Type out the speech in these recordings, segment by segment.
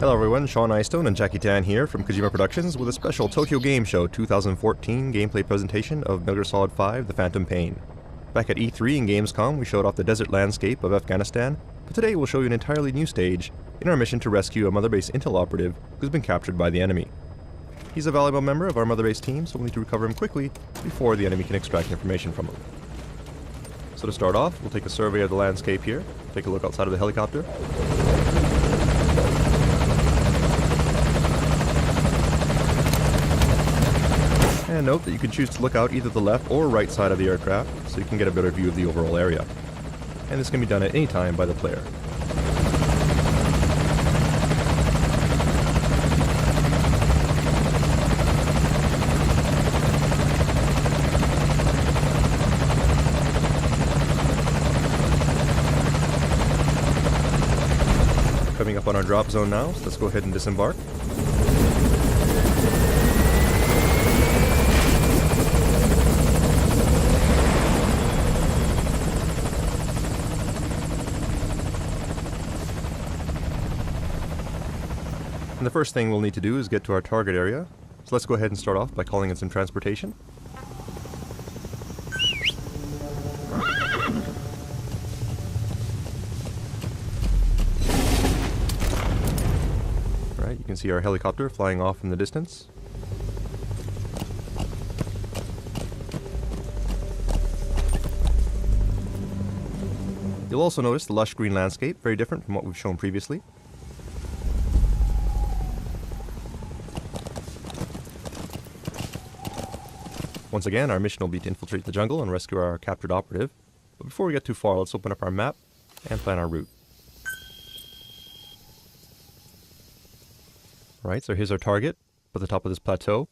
Hello everyone, Sean Eystone and Jackie Tan here from Kojima Productions with a special Tokyo Game Show 2014 gameplay presentation of Metal Gear Solid 5 The Phantom Pain. Back at E3 and Gamescom, we showed off the desert landscape of Afghanistan, but today we'll show you an entirely new stage in our mission to rescue a Mother Base Intel operative who's been captured by the enemy. He's a valuable member of our Mother Base team, so we'll need to recover him quickly before the enemy can extract information from him. So to start off, we'll take a survey of the landscape here, take a look outside of the helicopter. And note that you can choose to look out either the left or right side of the aircraft, so you can get a better view of the overall area. And this can be done at any time by the player. Coming up on our drop zone now, so let's go ahead and disembark. And the first thing we'll need to do is get to our target area. So let's go ahead and start off by calling in some transportation. Alright, you can see our helicopter flying off in the distance. You'll also notice the lush green landscape, very different from what we've shown previously. Once again, our mission will be to infiltrate the jungle and rescue our captured operative. But before we get too far, let's open up our map and plan our route. Right, so here's our target, at the top of this plateau.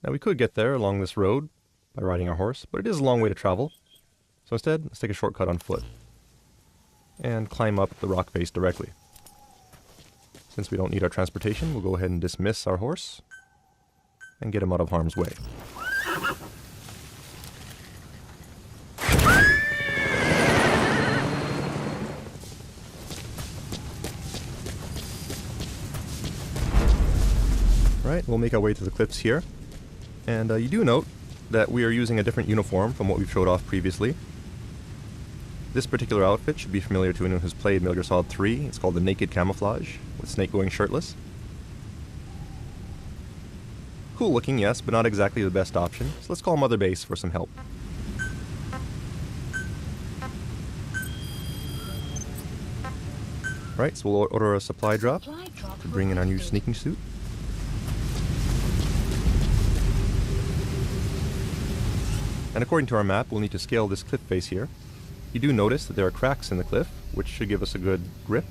Now we could get there along this road by riding our horse, but it is a long way to travel. So instead, let's take a shortcut on foot and climb up the rock face directly. Since we don't need our transportation, we'll go ahead and dismiss our horse and get him out of harm's way. Right, we'll make our way to the cliffs here, and you do note that we are using a different uniform from what we've showed off previously. This particular outfit should be familiar to anyone who's played Metal Gear Solid 3. It's called the Naked Camouflage, with Snake going shirtless. Cool looking, yes, but not exactly the best option, so let's call Mother Base for some help. Right, so we'll order a supply drop to bring in our new sneaking suit. And according to our map, we'll need to scale this cliff face here. You do notice that there are cracks in the cliff, which should give us a good grip.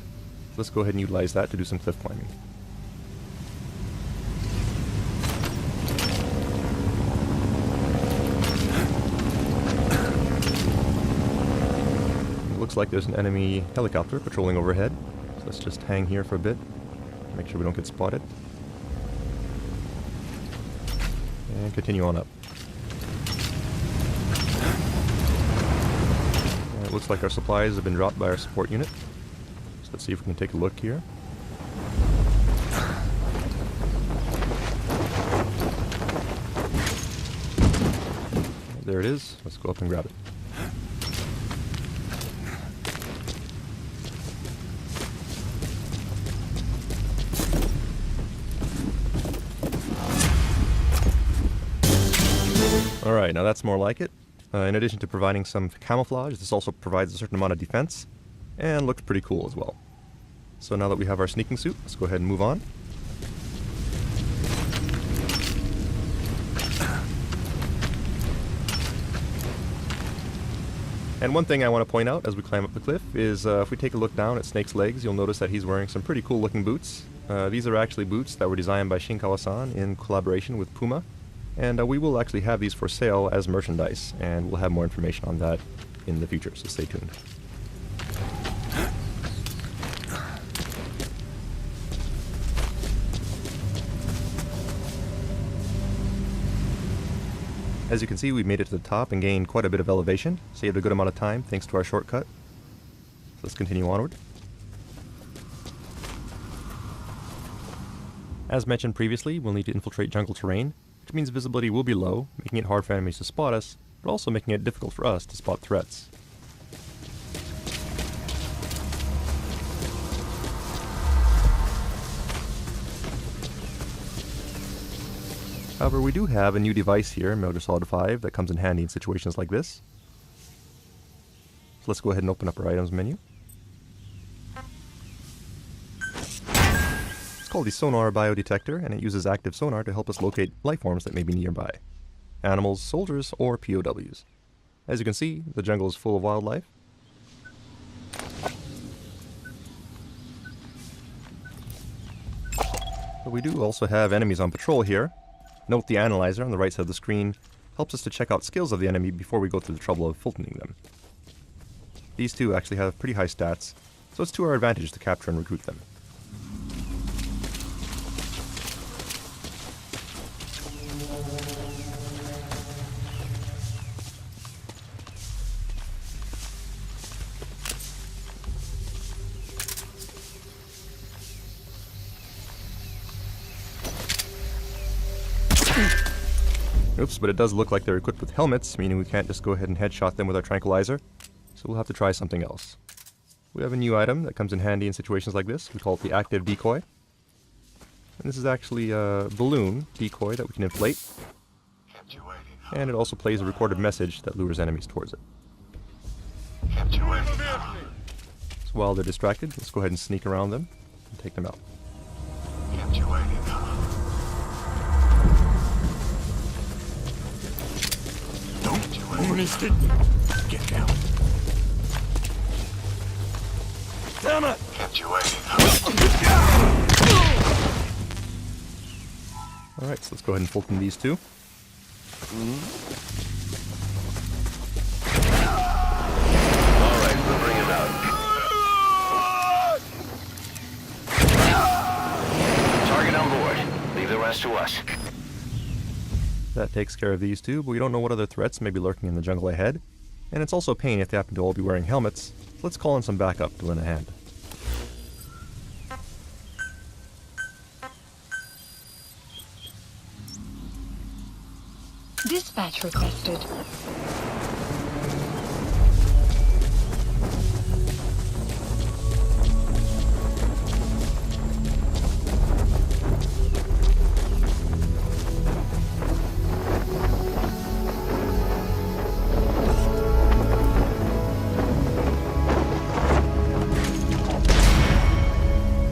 Let's go ahead and utilize that to do some cliff climbing. It looks like there's an enemy helicopter patrolling overhead. So let's just hang here for a bit, make sure we don't get spotted. And continue on up. It looks like our supplies have been dropped by our support unit. So let's see if we can take a look here. There it is. Let's go up and grab it. Alright, now that's more like it. In addition to providing some camouflage, this also provides a certain amount of defense, and looks pretty cool as well. So now that we have our sneaking suit, let's go ahead and move on. And one thing I want to point out as we climb up the cliff is if we take a look down at Snake's legs, you'll notice that he's wearing some pretty cool looking boots. These are actually boots that were designed by Shinkawa-san in collaboration with Puma. And we will actually have these for sale as merchandise, and we'll have more information on that in the future, so stay tuned. As you can see, we made it to the top and gained quite a bit of elevation, saved a good amount of time thanks to our shortcut. So let's continue onward. As mentioned previously, we'll need to infiltrate jungle terrain, which means visibility will be low, making it hard for enemies to spot us, but also making it difficult for us to spot threats. However, we do have a new device here in Metal Gear Solid 5 that comes in handy in situations like this. So let's go ahead and open up our items menu. It's called the Sonar Biodetector, and it uses active sonar to help us locate life forms that may be nearby. Animals, soldiers, or POWs. As you can see, the jungle is full of wildlife. But we do also have enemies on patrol here. Note the analyzer on the right side of the screen helps us to check out skills of the enemy before we go through the trouble of filtering them. These two actually have pretty high stats, so it's to our advantage to capture and recruit them. Oops, but it does look like they're equipped with helmets, meaning we can't just go ahead and headshot them with our tranquilizer, so we'll have to try something else. We have a new item that comes in handy in situations like this. We call it the active decoy. And this is actually a balloon decoy that we can inflate. And it also plays a recorded message that lures enemies towards it. So while they're distracted, let's go ahead and sneak around them and take them out. Get down. Damn it! Kept you waiting. Alright, so let's go ahead and Fulton these two. Alright, we'll bring him out. Target on board. Leave the rest to us. That takes care of these two, but we don't know what other threats may be lurking in the jungle ahead. And it's also a pain if they happen to all be wearing helmets, so let's call in some backup to lend a hand. Dispatch requested.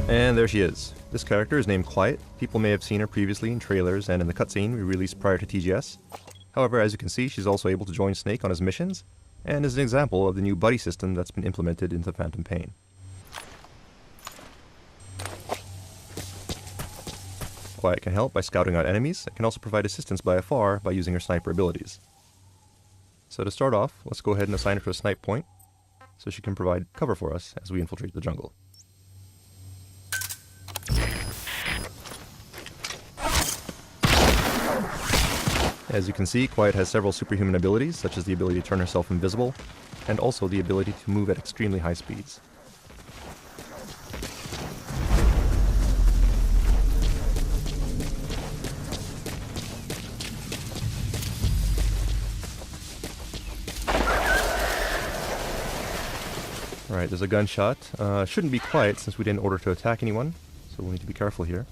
And there she is. This character is named Quiet. People may have seen her previously in trailers and in the cutscene we released prior to TGS. However, as you can see, she's also able to join Snake on his missions, and is an example of the new buddy system that's been implemented into Phantom Pain. Quiet can help by scouting out enemies, and can also provide assistance by afar by using her sniper abilities. So to start off, let's go ahead and assign her to a snipe point, so she can provide cover for us as we infiltrate the jungle. As you can see, Quiet has several superhuman abilities, such as the ability to turn herself invisible, and also the ability to move at extremely high speeds. Alright, there's a gunshot. Shouldn't be Quiet since we didn't order to attack anyone, so we'll need to be careful here.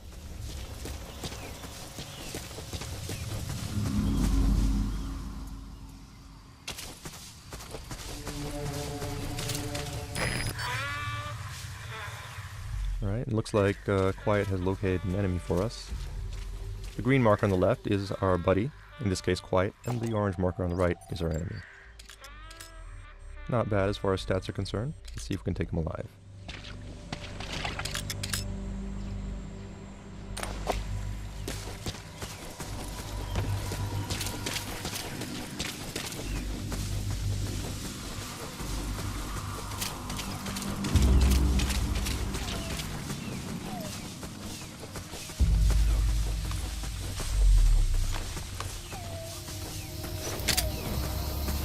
Alright, it looks like Quiet has located an enemy for us. The green marker on the left is our buddy, in this case Quiet, and the orange marker on the right is our enemy. Not bad as far as stats are concerned. Let's see if we can take him alive.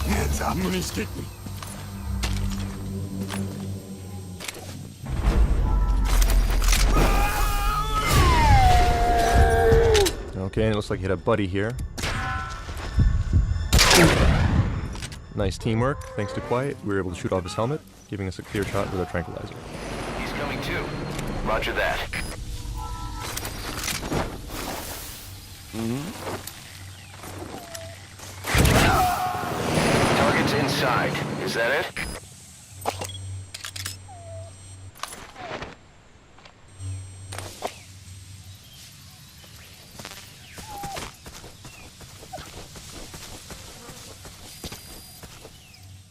Hands up. Please kick me. Okay, and it looks like you hit a buddy here. Nice teamwork. Thanks to Quiet, we were able to shoot off his helmet, giving us a clear shot with our tranquilizer. He's coming too. Roger that. Target's inside. Is that it?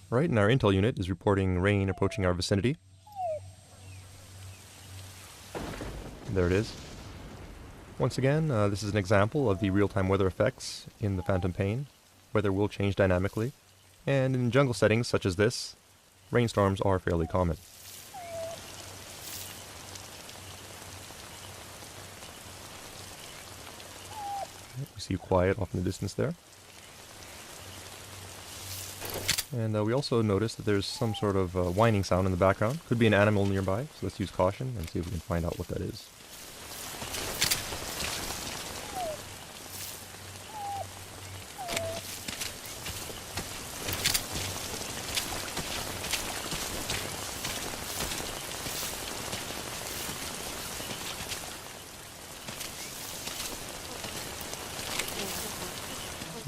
Right, and our intel unit is reporting rain approaching our vicinity. There it is. Once again, this is an example of the real-time weather effects in the Phantom Pain. Weather will change dynamically, and in jungle settings such as this, rainstorms are fairly common. We see Quiet off in the distance there. And we also notice that there's some sort of whining sound in the background. Could be an animal nearby, so let's use caution and see if we can find out what that is.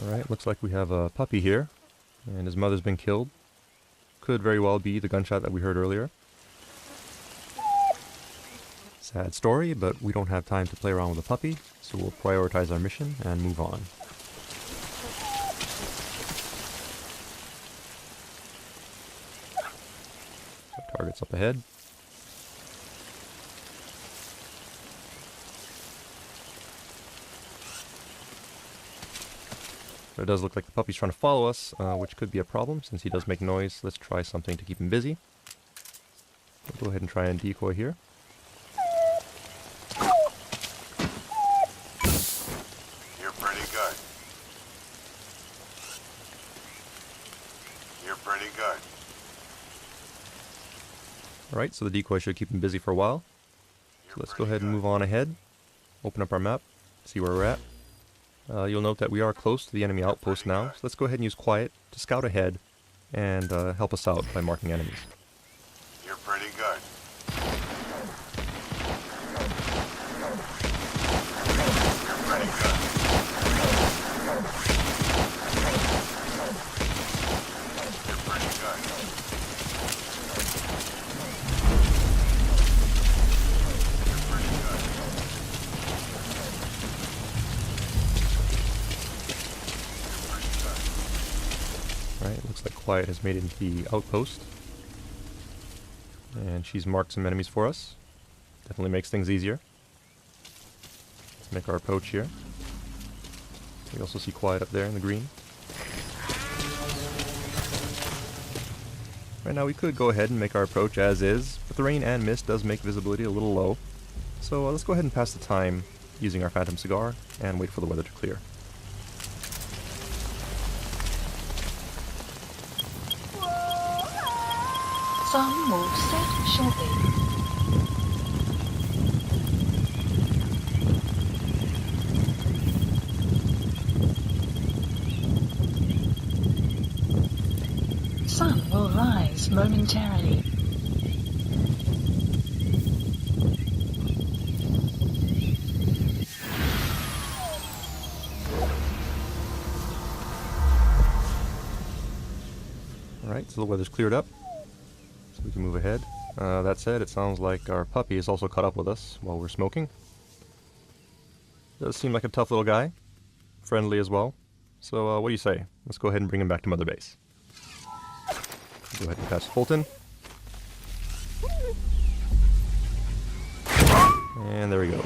Alright, looks like we have a puppy here. And his mother's been killed. Could very well be the gunshot that we heard earlier. Sad story, but we don't have time to play around with a puppy, so we'll prioritize our mission and move on. So target's up ahead. It does look like the puppy's trying to follow us, which could be a problem since he does make noise. Let's try something to keep him busy. We'll go ahead and try and decoy here. You're pretty good. You're pretty good. Alright, so the decoy should keep him busy for a while. So let's go ahead and move on ahead. Open up our map, see where we're at. You'll note that we are close to the enemy outpost now, so let's go ahead and use Quiet to scout ahead and help us out by marking enemies. You're pretty good. You're pretty good. You're pretty good. You're pretty good. Right, looks like Quiet has made it into the outpost. And she's marked some enemies for us. Definitely makes things easier. Let's make our approach here. We also see Quiet up there in the green. Right now we could go ahead and make our approach as is, but the rain and mist does make visibility a little low. So let's go ahead and pass the time using our Phantom Cigar and wait for the weather to clear. Some will set shortly. Sun will rise momentarily. Alright, so the weather's cleared up. So we can move ahead. That said, it sounds like our puppy is also caught up with us while we're smoking. Does seem like a tough little guy. Friendly as well. So what do you say? Let's go ahead and bring him back to Mother Base. Go ahead and pass Fulton. And there he goes.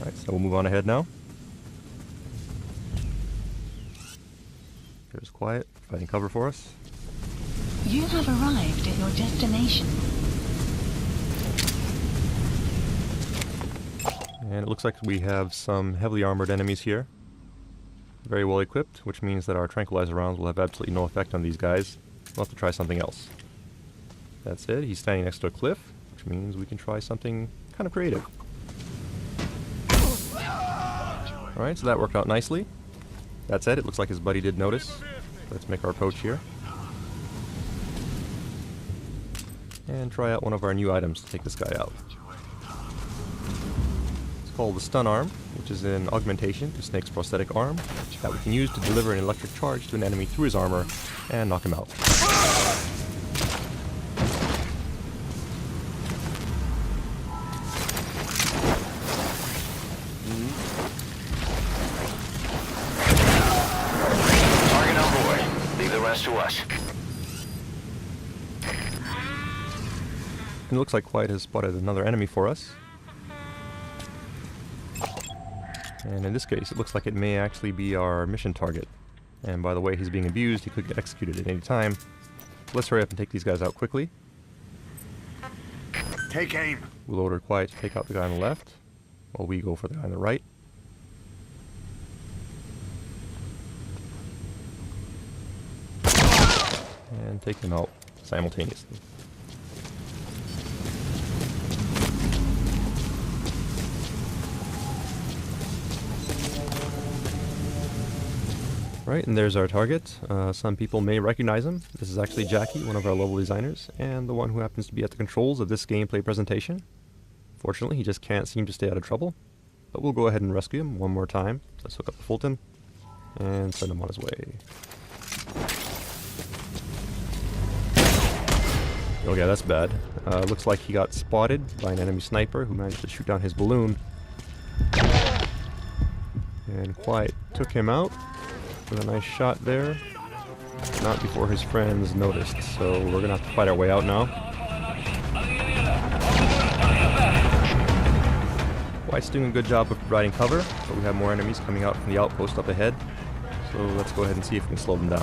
Alright, so we'll move on ahead now. There's Quiet, finding cover for us. You have arrived at your destination. And it looks like we have some heavily armored enemies here. Very well equipped, which means that our tranquilizer rounds will have absolutely no effect on these guys. We'll have to try something else. That's it, he's standing next to a cliff, which means we can try something kind of creative. Alright, so that worked out nicely. That said, it looks like his buddy did notice. Let's make our approach here. And try out one of our new items to take this guy out. It's called the Stun Arm, which is an augmentation to Snake's prosthetic arm that we can use to deliver an electric charge to an enemy through his armor and knock him out. Target on board. Leave the rest to us. And it looks like Quiet has spotted another enemy for us. And in this case, it looks like it may actually be our mission target. And by the way he's being abused, he could get executed at any time. So let's hurry up and take these guys out quickly. Take aim. We'll order Quiet to take out the guy on the left, while we go for the guy on the right. And take them out simultaneously. Right, and there's our target. Some people may recognize him. This is actually Jackie, one of our level designers, and the one who happens to be at the controls of this gameplay presentation. Fortunately, he just can't seem to stay out of trouble. But we'll go ahead and rescue him one more time. Let's hook up the Fulton and send him on his way. Oh yeah, that's bad. Looks like he got spotted by an enemy sniper who managed to shoot down his balloon. And Quiet took him out with a nice shot there. Not before his friends noticed, so we're gonna have to fight our way out now. Quiet's doing a good job of providing cover, but we have more enemies coming out from the outpost up ahead. So let's go ahead and see if we can slow them down.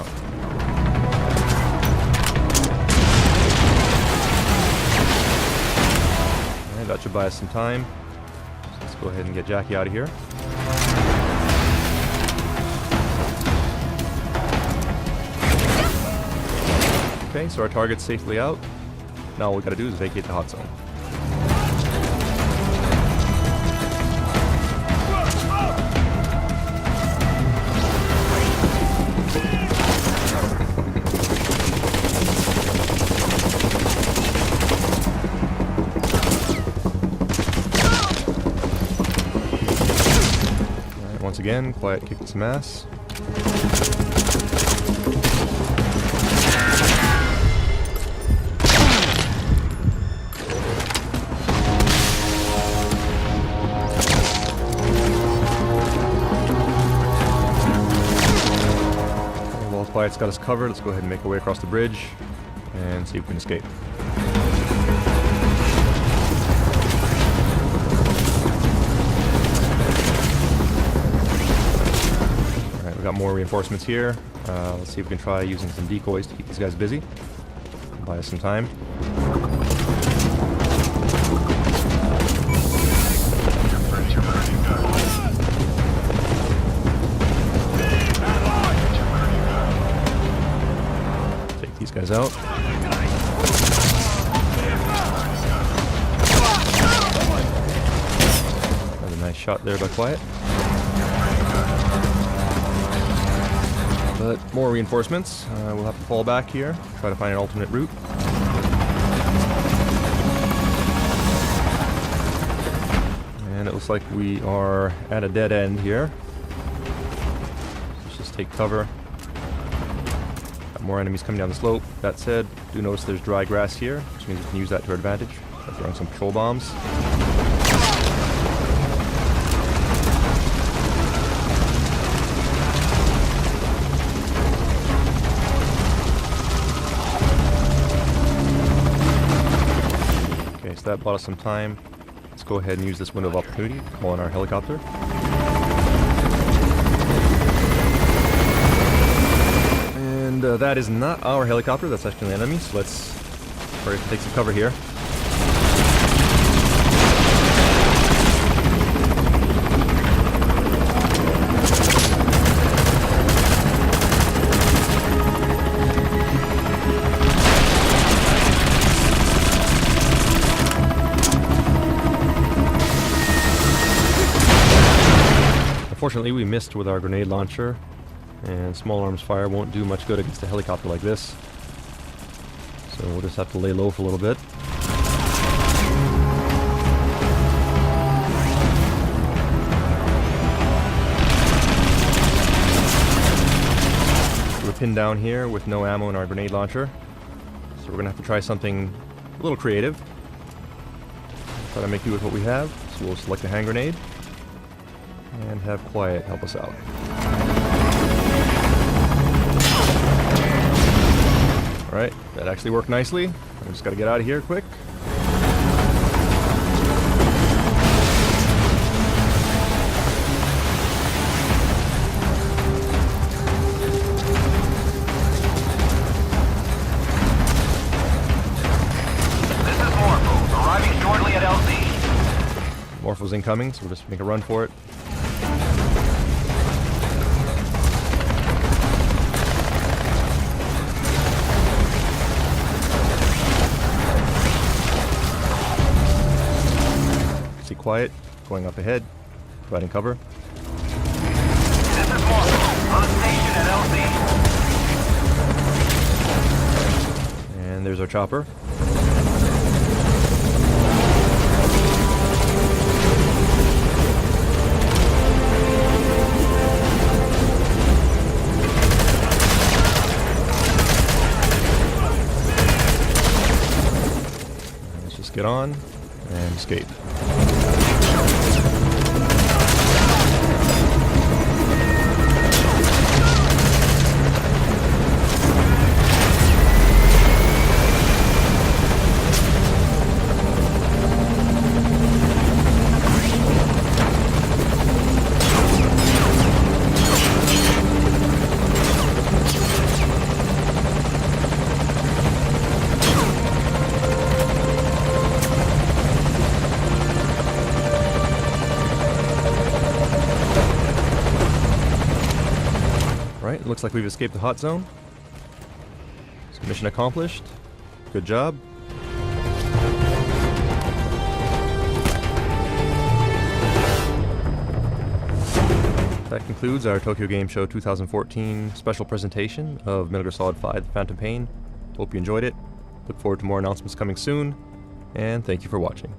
Alright, that should buy us some time. So let's go ahead and get Jackie out of here. Okay, so our target's safely out. Now all we gotta do is vacate the hot zone. Alright, once again, Quiet kicked some ass. Quiet's got us covered. Let's go ahead and make our way across the bridge and see if we can escape. Alright, we got more reinforcements here. Let's see if we can try using some decoys to keep these guys busy. Buy us some time. Guys out. Another nice shot there by Quiet. But more reinforcements. We'll have to fall back here, try to find an alternate route. And it looks like we are at a dead end here. Let's just take cover. More enemies coming down the slope. That said, do notice there's dry grass here, which means we can use that to our advantage by throwing some patrol bombs. Okay, so that bought us some time. Let's go ahead and use this window of opportunity to call in our helicopter. And that is not our helicopter, that's actually an enemy, so let's hurry up and take some cover here. Unfortunately, we missed with our grenade launcher, and small arms fire won't do much good against a helicopter like this. So we'll just have to lay low for a little bit. We're pinned down here with no ammo in our grenade launcher, so we're gonna have to try something a little creative. Try to make do with what we have. So we'll select a hand grenade and have Quiet help us out. Alright, that actually worked nicely. I just gotta get out of here quick. This is Morpho, arriving shortly at LZ. Morpho's incoming, so we'll just make a run for it. See Quiet going up ahead, providing cover. This is Morpho, on station at LZ. And there's our chopper. Let's just get on and escape. Right, looks like we've escaped the hot zone. So mission accomplished. Good job. That concludes our Tokyo Game Show 2014 special presentation of Metal Gear Solid 5: The Phantom Pain. Hope you enjoyed it. Look forward to more announcements coming soon, and thank you for watching.